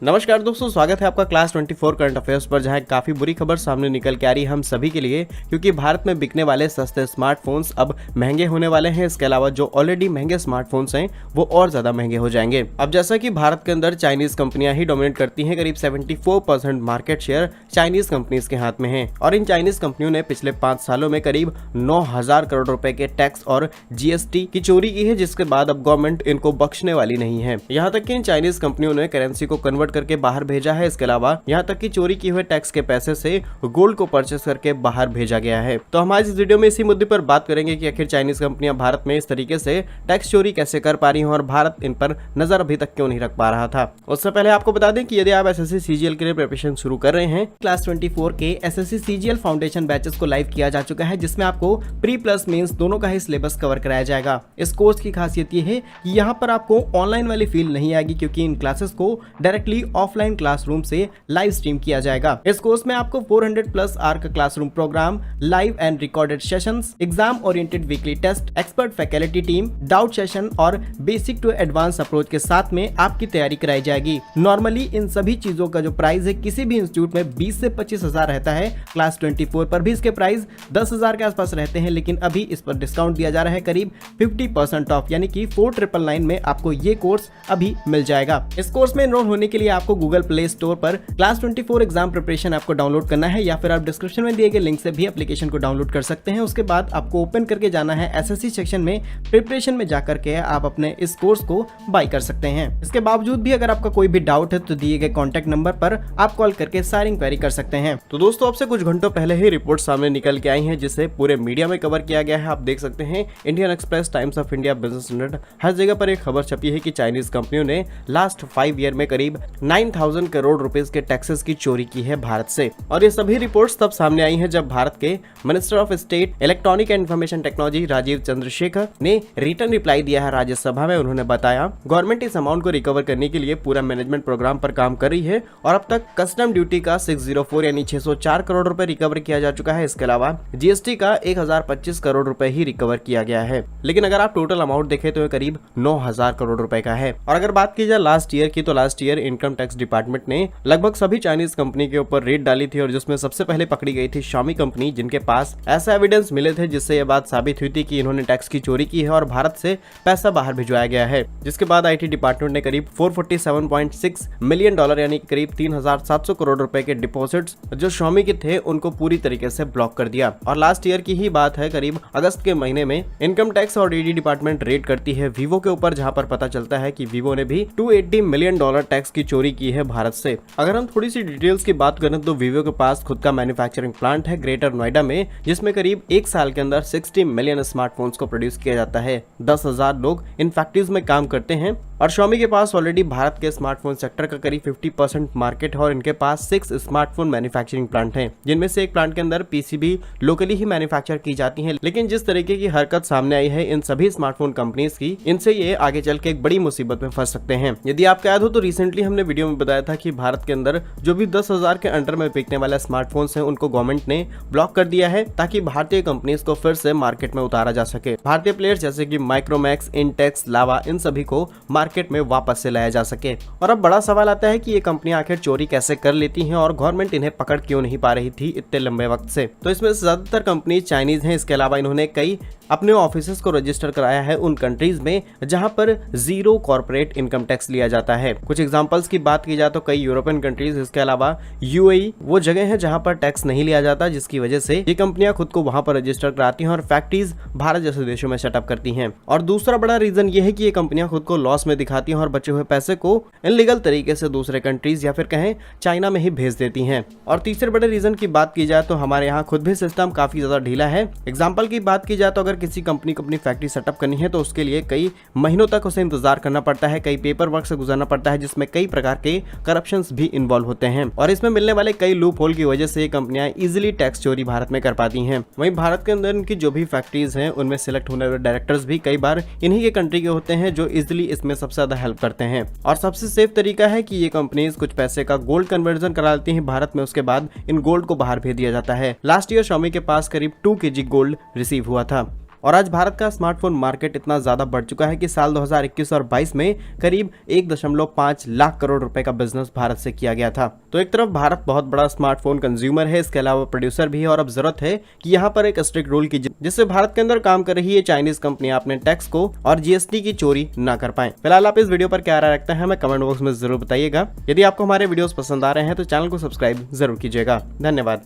नमस्कार दोस्तों, स्वागत है आपका क्लास 24 करंट अफेयर्स पर, जहां काफी बुरी खबर सामने निकल के आ रही है हम सभी के लिए, क्योंकि भारत में बिकने वाले सस्ते स्मार्टफोन्स अब महंगे होने वाले हैं। इसके अलावा जो ऑलरेडी महंगे स्मार्टफोन्स हैं वो और ज्यादा महंगे हो जाएंगे। अब जैसा कि भारत के अंदर चाइनीज कंपनियां ही डोमिनेट करती हैं, करीब 74% मार्केट शेयर चाइनीज कंपनीज के हाथ में है और इन चाइनीज कंपनियों ने पिछले 5 सालों में करीब 9,000 करोड़ रुपए के टैक्स और जीएसटी की चोरी की है, जिसके बाद अब गवर्नमेंट इनको बख्शने वाली नहीं है। यहाँ तक कि इन चाइनीज कंपनियों ने करेंसी को कन्वर्ट करके बाहर भेजा है। इसके अलावा यहाँ तक कि चोरी किए हुए टैक्स के पैसे से गोल्ड को परचेस करके बाहर भेजा गया है। तो हम आज इस वीडियो में इसी मुद्दे पर बात करेंगे कि आखिर चाइनीज कंपनियां भारत में इस तरीके से टैक्स चोरी कैसे कर पा रही हैं और भारत इन पर नजर अभी तक क्यों नहीं रख पा रहा था। उससे पहले आपको बता दें कि यदि आप एसएससी सीजीएल के लिए प्रिपरेशन शुरू कर रहे हैं, क्लास 24 के एसएससी सीजीएल फाउंडेशन बैचेस को लाइव किया जा चुका है, जिसमें आपको प्री प्लस मेंस दोनों का ही सिलेबस कवर कराया जाएगा। इस कोर्स की खासियत ये है कि यहाँ पर आपको ऑनलाइन वाली फील नहीं आएगी, क्योंकि इन क्लासेस को डायरेक्टली ऑफलाइन क्लासरूम से लाइव स्ट्रीम किया जाएगा। इस कोर्स में आपको 400 प्लस आवर का classroom program, live and recorded sessions, exam oriented weekly test, expert faculty team, doubt session और बेसिक टू एडवांस अप्रोच के साथ में आपकी तैयारी कराई जाएगी। नॉर्मली इन सभी चीजों का जो प्राइस है किसी भी इंस्टीट्यूट में 20 से 25 हजार रहता है। क्लास 24 पर भी इसके प्राइस 10,000 के आसपास रहते हैं, लेकिन अभी इस पर डिस्काउंट दिया जा रहा है करीब 50% ऑफ, यानी कि 4999 में आपको ये कोर्स अभी मिल जाएगा। इस कोर्स में एनरोल होने के लिए आपको गूगल प्ले स्टोर पर क्लास 24 एग्जाम प्रिपरेशन आपको डाउनलोड करना है, या फिर आप डिस्क्रिप्शन में दिए गए लिंक से भी एप्लीकेशन को डाउनलोड कर सकते हैं। उसके बाद आपको ओपन करके जाना है एसएससी सेक्शन में, प्रिपरेशन में जाकर के आप अपने इस कोर्स को बाय कर सकते हैं। इसके बावजूद भी अगर आपका कोई भी डाउट है तो दिए गए कॉन्टैक्ट नंबर पर आप कॉल करके सारी इंक्वायरी कर सकते हैं। तो दोस्तों, अब से कुछ घंटों पहले ही रिपोर्ट सामने निकल के आई है, जिसे पूरे मीडिया में कवर किया गया है। आप देख सकते हैं Indian Express, Times of India, Business Standard, हर जगह पर एक खबर छपी है कि चाइनीज कंपनियों ने लास्ट 5 ईयर में करीब 9,000 करोड़ रुपए के टैक्सेस की चोरी की है भारत से। और ये सभी रिपोर्ट्स तब सामने आई हैं जब भारत के minister of state electronic and information technology Rajeev Chandrasekhar ने रिटर्न रिप्लाई दिया है राज्यसभा में। उन्होंने बताया गवर्नमेंट इस अमाउंट को रिकवर करने के लिए पूरा मैनेजमेंट प्रोग्राम पर काम कर रही है और अब तक कस्टम ड्यूटी का 604 यानी 604 करोड़ रुपए रिकवर किया जा चुका है। इसके अलावा जीएसटी का 1025 करोड़ रुपए ही रिकवर किया गया है, लेकिन अगर आप टोटल अमाउंट देखें तो करीब 9,000 करोड़ रुपए का है। और अगर बात की जाए लास्ट ईयर की, तो last year income tax department ने लगभग सभी चाइनीज कंपनी के ऊपर रेड डाली थी, और जिसमें सबसे पहले पकड़ी गई थी Xiaomi कंपनी, जिनके पास ऐसा एविडेंस मिले थे जिससे यह बात साबित हुई थी कि इन्होंने टैक्स की चोरी की है और भारत से पैसा बाहर भिजवाया गया है। जिसके बाद आईटी डिपार्टमेंट ने करीब $447.6 मिलियन यानी करीब 3,700 करोड़ रुपए के डिपॉजिट्स जो Xiaomi के थे उनको पूरी तरीके से ब्लॉक कर दिया। और लास्ट ईयर की ही बात है, करीब अगस्त के महीने में इनकम टैक्स और ईडी डिपार्टमेंट रेड करती है वीवो के ऊपर, जहां पर पता चलता है कि वीवो ने भी $280 मिलियन टैक्स की चोरी की है भारत से। अगर हम थोड़ी सी डिटेल्स की बात करें तो वीवो के पास खुद का मैन्युफैक्चरिंग प्लांट है ग्रेटर नोएडा में, जिसमें करीब 1 साल के अंदर 60 मिलियन स्मार्टफोन्स को प्रोड्यूस किया जाता है। 10,000 लोग इन फैक्ट्रीज में काम करते हैं और Xiaomi के पास ऑलरेडी भारत के स्मार्टफोन सेक्टर का करीब 50% मार्केट है और इनके पास 6 स्मार्टफोन मैन्युफैक्चरिंग प्लांट हैं, जिनमें से एक प्लांट के अंदर पीसीबी लोकली ही मैन्युफैक्चर की जाती है। लेकिन जिस तरीके की हरकत सामने आई है इन सभी स्मार्टफोन कंपनीज की, इनसे ये आगे चल के एक बड़ी मुसीबत में फंस सकते हैं। यदि आपको याद हो तो रिसेंटली हमने वीडियो में बताया था कि भारत के अंदर जो भी 10,000 के अंडर में बिकने वाले स्मार्टफोन्स हैं उनको गवर्नमेंट ने ब्लॉक कर दिया है, ताकि भारतीय कंपनीज को फिर से मार्केट में उतारा जा सके। भारतीय प्लेयर्स जैसे कि माइक्रोमैक्स, इंटेक्स, लावा, इन सभी को मार्केट में वापस से लाया जा सके। और अब बड़ा सवाल आता है कि ये कंपनियां आखिर चोरी कैसे कर लेती हैं और गवर्नमेंट इन्हें पकड़ क्यों नहीं पा रही थी इतने लंबे वक्त से। तो इसमें ज्यादातर कंपनी चाइनीज हैं। इसके अलावा इन्होंने कई अपने ऑफिसेस को रजिस्टर कराया है उन कंट्रीज में जहां पर 0 कॉर्पोरेट इनकम टैक्स लिया जाता है। कुछ एग्जांपल्स की बात की जाए तो कई यूरोपियन कंट्रीज, इसके अलावा यूएई वो जगह है जहां पर टैक्स नहीं लिया जाता, जिसकी वजह से ये कंपनियां खुद को वहां पर रजिस्टर कराती हैं और फैक्ट्रीज भारत जैसे देशों में सेटअप करती हैं। और दूसरा बड़ा रीजन ये है कि ये कंपनियां खुद को लॉस में दिखाती हैं और बचे हुए पैसे को इनलीगल तरीके से दूसरे कंट्रीज या फिर कहें चाइना में ही भेज देती हैं। और तीसरे बड़े रीजन की बात की जाए तो हमारे यहाँ खुद भी सिस्टम काफी ज्यादा ढीला है। एग्जाम्पल की बात की जाए तो अगर किसी कंपनी को अपनी फैक्ट्री सेटअप करनी है तो उसके लिए कई महीनों तक उसे इंतजार करना पड़ता है, कई पेपर वर्क से गुजरना पड़ता है, जिसमें कई प्रकार के करप्शंस भी इन्वॉल्व होते हैं। और इसमें मिलने वाले कई लूप होल की वजह से ये कंपनियां इजीली टैक्स चोरी भारत में कर पाती हैं। वहीं भारत के अंदर इनकी जो भी फैक्ट्रीज हैं उनमें सिलेक्ट होने वाले डायरेक्टर्स भी कई बार इन्हीं के कंट्री के होते हैं, जो इजिली इसमें सबसे ज्यादा हेल्प करते हैं। और सबसे सेफ तरीका है कि ये कंपनीज कुछ पैसे का गोल्ड कन्वर्जन करा लेती हैं भारत में, उसके बाद इन गोल्ड को बाहर भेज दिया जाता है। लास्ट ईयर Xiaomi के पास करीब 2 kg गोल्ड रिसीव हुआ था। और आज भारत का स्मार्टफोन मार्केट इतना ज्यादा बढ़ चुका है कि साल 2021 और 22 में करीब 1.5 लाख करोड़ रुपए का बिजनेस भारत से किया गया था। तो एक तरफ भारत बहुत बड़ा स्मार्टफोन कंज्यूमर है, इसके अलावा प्रोड्यूसर भी है, और अब जरूरत है कि यहाँ पर एक स्ट्रिक्ट रूल की जिससे भारत के अंदर काम कर रही है चाइनीज कंपनियां अपने टैक्स को और जीएसटी की चोरी ना कर पाए। फिलहाल आप इस वीडियो पर क्या राय रखते हैं हमें कमेंट बॉक्स में जरूर बताइएगा। यदि आपको हमारे वीडियोस पसंद आ रहे हैं तो चैनल को सब्सक्राइब जरूर कीजिएगा। धन्यवाद।